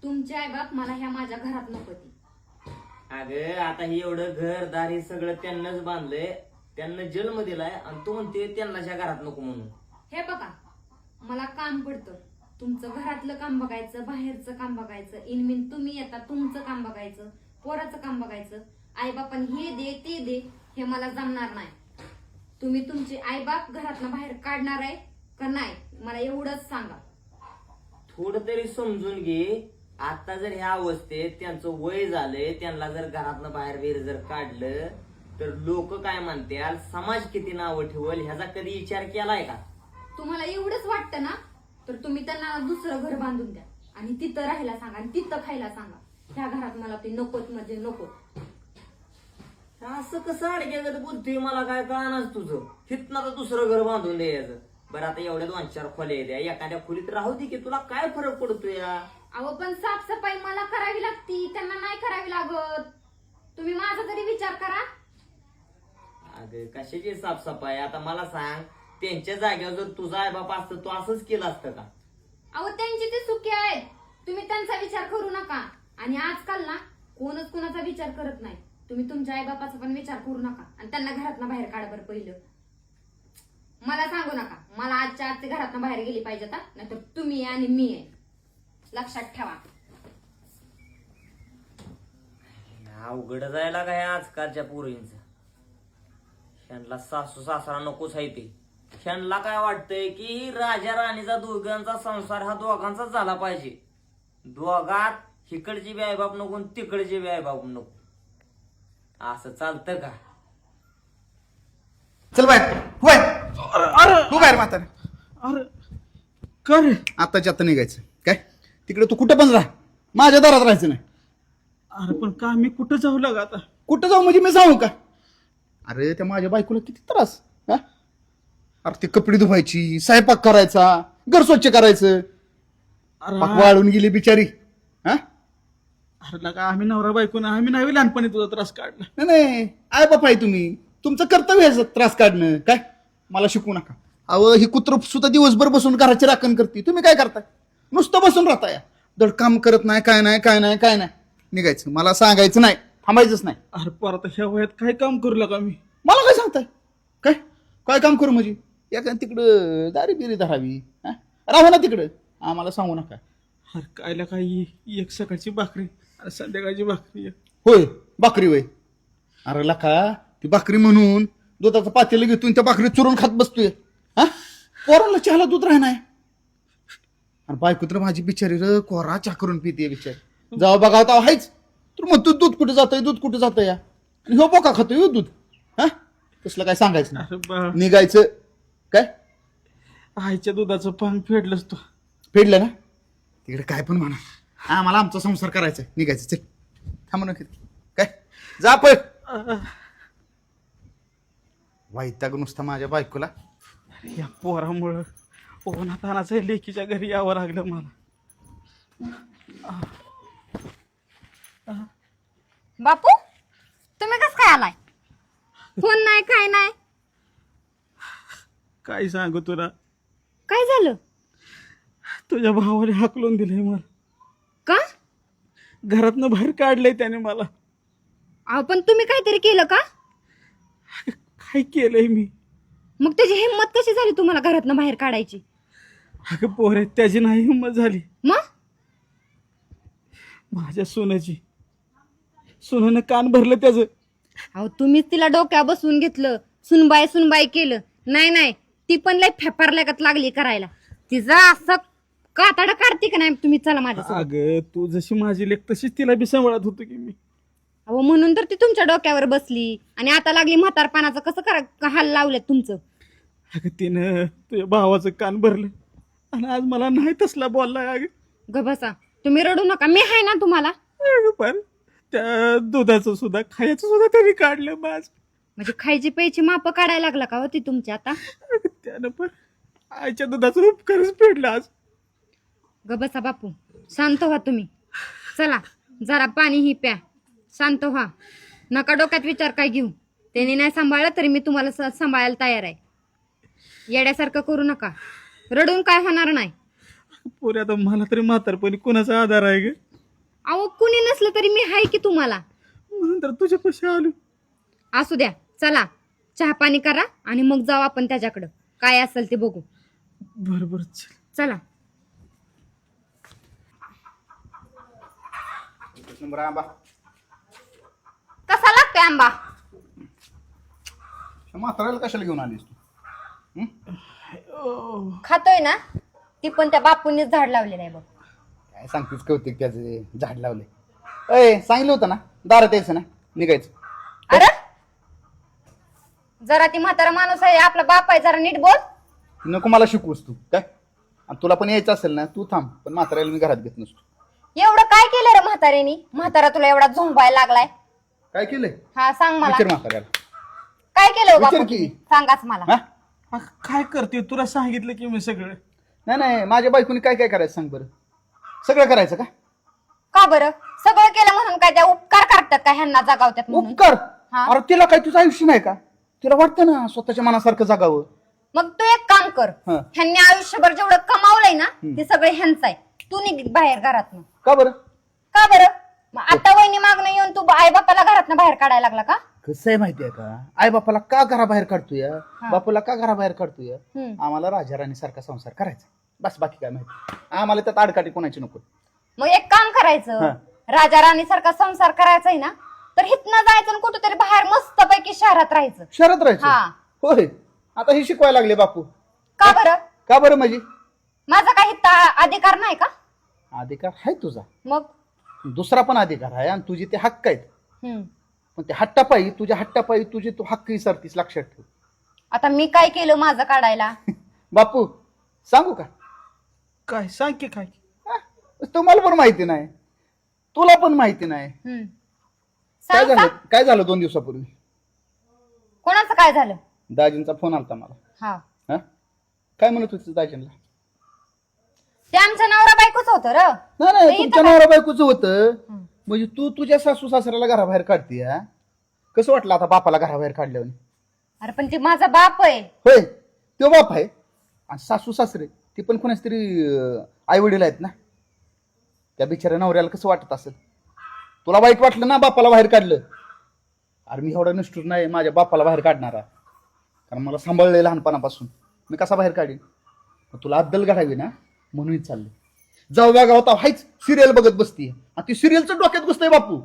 तुमचे आई बाप मला ह्या माझ्या घरात नको ती. अगं आता हे एवढं घरदार हे सगळं त्यांनाच बांधलंय, त्यांना जन्म दिलाय आणि तू म्हणते त्यांनाच्या घरात नको म्हणून. हे बघा, मला काम पडतं. तुमचं घरातलं काम बघायचं, बाहेरचं काम बघायचं, इनमिन तुम्ही येता तुमचं काम बघायचं, पोराचं काम बघायचं. आई बापाने हे दे ते दे हे मला जमणार नाही. तुम्ही तुमचे आई बाप घरातनं बाहेर काढणार आहे का नाही मला एवढंच सांगा. थोडं तरी समजून घे. आता जर ह्या अवस्थेत त्यांचं वय झालंय, त्यांना जर घरातनं बाहेर बिर जर काढलं तर लोक काय म्हणतील, समाज किती नावं ठेवल ह्याचा कधी विचार केलाय का? तुम्हाला एवढंच वाटतं ना तर तुम्ही त्यांना दुसरं घर बांधून द्या आणि तिथं राहायला सांगा आणि तिथं खायला सांगा. ह्या घरात मला ते नकोच म्हणजे नको. असं कसं अडक्यागत बोलतोय, मला काय कळणार तुझं. हितनं तर दुसरं घर बांधून द्यायचं. बरं आता एवढ्या 2-4 खोल्या द्या, एखाद्या खोलीत राहू दे की, तुला काय फरक पडतोय या? अहो पण साफसफाई मला करावी लागती, त्यांना नाही करावी लागत. तुम्ही माझा तरी विचार करा. अगं कशाची साफसफाई? आता मला सांग, त्यांच्या जागेवर जर तुझा आई बाप असतं तू असंच केलं असतं का? अहो त्यांचे ते सुखी आहेत, तुम्ही त्यांचा विचार करू नका. आणि आजकाल ना कोणच कोणाचा विचार करत नाही. तुम्ही तुमच्या आई बापाचा पण विचार करू नका आणि त्यांना घरातनं बाहेर काढा बरं. पहिलं मला सांगू नका, मला आजच्या आज ते घरातनं बाहेर गेली पाहिजे आता, नाहीतर तुम्ही आणि मी आहे. लक्षात ठेवा. अवघड जायला काय आजकालच्या पोरींच. ह्यांना सासू सासरा नकोच आहे ते. ह्यांना काय वाटतंय की राजा राणीचा दोघांचा संसार हा दोघांचाच झाला पाहिजे. दोघात हिकडची बी आईबाप नको आणि तिकडची बी आईबाप नको. असं चालतं का? चल बाहेर होय. तू बाहेर म्हातारे. अरे का रे? आताच्या आता निघायचं काय? तिकडे तू कुठं पण राहा, माझ्या दारात राहायचं नाही. अरे पण का मी कुठं जाऊ लागा आता? कुठं जाऊ म्हणजे मी सांगू का? अरे त्या माझ्या बायकोला किती त्रास हा? अरे ते कपडे धुवायची, स्वयंपाक करायचा, घर स्वच्छ करायचं. अरे पाक वाळून गेली बिचारी. हा अरे लगा आम्ही नवरा बायको ना, आम्ही नाही लहानपणी तुझा त्रास काढला. नाही नाही, आय बाप आहे तुम्ही, तुमचं कर्तव्य आहे त्रास काढणं. काय मला शिकवू नका. अहो ही कुत्र सुद्धा दिवसभर बसून घराची राखण करते, तुम्ही काय करताय? नुसतं बसून राहताय, धड काम करत नाही, काय नाही काय नाही काय नाही. निघायचं, मला सांगायचं नाही, थांबायचंच नाही. अरे परत ह्या वयात काय काम करू लागा मी? मला काय सांगताय? काय काय काम करू म्हणजे? या तिकडं दारी बिरी धरावी, राहू ना तिकडं, आम्हाला सांगू नका. अरे कायला काही एक सकाळची भाकरी आणि संध्याकाळची भाकरी एक. होय भाकरी वय. अरे लका ती भाकरी म्हणून दुधाचं पातेलं घेतून त्या भाकरी चुरून खात बसतोय. हा पोराला चहाला दूध राहणार. आणि बायको तर माझी बिचारी र कोरा चहा करून पिते बिचारी. जाऊ बघा आता आहेच तर मग तू दूध कुठे जातंय, दूध कुठे जातंय या, आणि हो बोका खातोय हो दूध. हा तसलं काय सांगायचं अरे ना, निघायचं. काय आईच्या दुधाचं पान फेडलंच तू. फेडलं ना तिकडे काय पण म्हणा, आम्हाला आमचा संसार करायचा. निघायचं चल, थांब ना काय जा पळ. वैताग नुसता माझ्या बायकोला. या पोरामुळं ओनात आणायचं लेकीच्या घरी यावं लागलं मला. बापू तुम्ही कस काय आलाय? फोन नाही काय नाही. काय सांगू तुला, काय झालं? तुझ्या भावाने हाकलून दिले मला. का? घरातनं बाहेर काढलंय त्याने मला. अहो पण तुम्ही काहीतरी केलं का? काय केलंय मी? मग त्याची हिंमत कशी झाली तुम्हाला घरातनं बाहेर काढायची? अगं पोरे त्याची नाही हिंमत झाली, मग माझ्या सोनाची. सोनानं कान भरलं त्याचं. अहो तुम्हीच तिला डोक्या बसवून घेतलं, सुनबाई सुनबाई केलं. नाही नाही, ती पण लय फेफारल्यागत लागली करायला. तिचं असं कातडं काढते का नाही तुम्ही? चला माझ्या. अगं तू जशी माझी लेक तशीच तिला बी सांभाळत होतो की मी. अहो म्हणून तर ती तुमच्या डोक्यावर बसली आणि आता लागली म्हातारपणाचं. कसं करा हाल लावलेत तुमचं? अगं तिनं तुझ्या भावाचं कान भरलं आणि आज मला नाही तसला बोललाय. अगं ग बसा, तुम्ही रडू नका, मी आहे ना तुम्हाला. अगं पण त्या दुधाचं सुद्धा खायचं सुद्धा त्यांनी काढलं माझ. म्हणजे खायची प्यायची माप काढायला लागला का होती तुमची आता? अगं त्यानं पण आईच्या दुधाचं उपकारच फेडलं आज. ग बसा बापू, शांत व्हा तुम्ही. चला जरा पाणी ही प्या, शांत व्हा. नका डोक्यात विचार काय घेऊ. त्यांनी नाही सांभाळलं तरी मी तुम्हाला सांभाळायला तयार आहे. येड्यासारखं करू नका, रडून काय होणार नाही. पोरी आता मला तरी म्हातारपणी कोणाचा आधार आहे ग? अहो कुणी नसलं तरी मी हाय की तुम्हाला. म्हणून तर तुझ्या पैसे आलो. असू द्या, चला चहा पाणी करा आणि मग जाऊ आपण त्याच्याकडं, काय असेल ते बघू. बरोबर चल. चला. नंबर आंबा कसा लागतोय आंबा? म्हाताऱ्याला कशाला घेऊन आलीस तू? खातोय ना, ती पण त्या बापूंनीच झाड लावलेलं आहे बघ. काय सांगतेस कौतिक त्याचे झाड लावले. अय सांगितलं होतं ना दारात यायचं ना निघायचं. अरे जरा ती म्हातारा माणूस आहे, आपला बाप आहे, जरा नीट बोल. नको मला शिकवूस तू काय. आणि तुला पण यायचं असेल ना तू थांब, पण म्हाताऱ्याला मी घरात घेत नसतो. एवढं काय केलं रे म्हाताऱ्यानी? म्हातारा तुला एवढा झोंबायला लागलाय? काय केलंय हा सांग मला, विचार म्हाताऱ्याला. काय केलं हो विचार बापू? की. सांगाच मला. हा काय करते तुला सांगितलं की मी सगळं. नाही नाही माझ्या बायकोनी काय काय करायचं सांग बरं. सगळं करायचं का? का बरं? सगळं केलं म्हणून काय त्या उपकार करतात का ह्यांना जगावतात म्हणून? उपकार? हा. अरे तिला काय तुझं आयुष्य नाही का? तिला वाटतं ना स्वतःच्या मनासारखं जगावं. मग तू एक काम कर, हा. ह्यांनी आयुष्यभर जेवढं कमावलंय ना ते सगळं ह्यांचं आहे. तू निघ बाहेर घरातनं. का बरं? का बरं? मग आता वहिनी मागणं येऊन तू आई बापाला घरातनं बाहेर काढायला लागला का? कसं आहे माहितीये का, आई बापाला का घराबाहेर काढतोय, बापूला का घराबाहेर काढतोय? आम्हाला राजा राणी सारखा संसार करायचा, बस. बाकी काय माहिती आम्हाला त्यात आडकाठी कोणाची नको. मग एक काम करायचं, राजा राणी सारखा संसार करायचा आहे ना, तर हिथनं जायचं आणि कुठेतरी बाहेर मस्त पैकी शहरात राहायचं. शहरात राहायचं? हा. होय, आता हे शिकवायला लागले बापू. का बरं? का बरं म्हणजे? माझा काही अधिकार नाही का? अधिकार आहे तुझा, मग दुसरा पण अधिकार आहे, आणि तुझे ते हक्क आहेत. हम्म. पण ते हट्टापायी, तुझ्या हट्टापायी तुझे तू हक्क विसरतीस, लक्षात ठेव. आता मी काय केलं माझं काढायला? बापू सांगू का? काय सांग की काय. तुम्हाला पण माहिती नाही, तुला पण माहिती नाही. काय सांग झालं? सांग. काय झालं 2 दिवसापूर्वी? कोणाचं काय झालं? दाजींचा फोन आलता मला. हा, हा? काय म्हणत होती दाजींना? ते आमच्या नवरा बायकोच होतं र. नाही नाही, ते तुमच्या इथं नवरा बायकोचं होतं. म्हणजे तू तुझ्या सासू सासऱ्याला घराबाहेर काढते. हा? कसं वाटलं आता बापाला घराबाहेर काढल्यावर? अरे पण ती माझा बाप आहे. होय, तो बाप आहे. आणि सासू सासरे ती पण कोणाच तरी आई वडील आहेत ना. त्या बिचाऱ्या नवऱ्याला कसं वाटत असेल? तुला वाईट वाटलं ना बापाला बाहेर काढलं? अरे मी एवढा निष्ठुर नाही माझ्या बापाला बाहेर काढणारा, कारण मला सांभाळलंय लहानपणापासून. मी कसा बाहेर काढीन? तुला अद्दल घडावी ना म्हणून चाललं. जाऊ बघा होता हायच सिरियल बघत बसतीये, आणि ती सिरियलचं डोक्यात बसतंय बापू.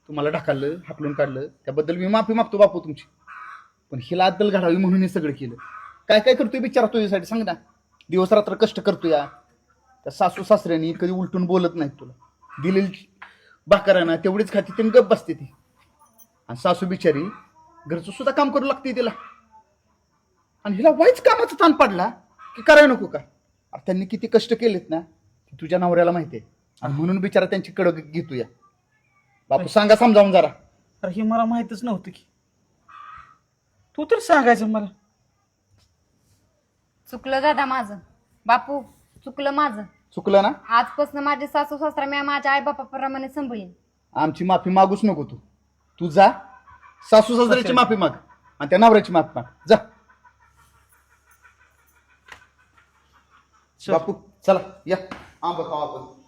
तुम्हाला ढकललं, हाकलून काढलं, त्याबद्दल मी माफी मागतो बापू तुमची. पण हिला अद्दल घडावी म्हणून हे सगळं केलं. काय काय करतोय बिचारा तुझ्यासाठी सांग ना. दिवस रात्र कष्ट करतोय. त्या सासू सासऱ्यानी कधी उलटून बोलत नाहीत तुला. दिलेली भाकर ना तेवढीच खाती, त्यांनी गप बसते ती. आणि सासू बिचारी घरचं सुद्धा काम करू लागते तिला. आणि हिला वाईच कामाचा ताण पडला की करायला नको का? अरे त्यांनी किती कष्ट केलेत ना ते तुझ्या नवऱ्याला माहितीये, आणि म्हणून बिचारा त्यांची कडक घेतो. या बापू सांगा समजावून जरा. अरे हे मला माहितच नव्हतं की. तू तर सांगायचं मला. चुकलं दादा माझं, बापू चुकलं माझं. चुकलं ना? आजपासून माझे सासू सासरा मी माझ्या आई बापाप्रमाणे सांभाळीन. आमची माफी मागूच नको तू. तू जा सासू सासऱ्याची माफी माग आणि त्या नवऱ्याची माफी माग. जा चल. बापू चला या आंबा खाऊ आपण.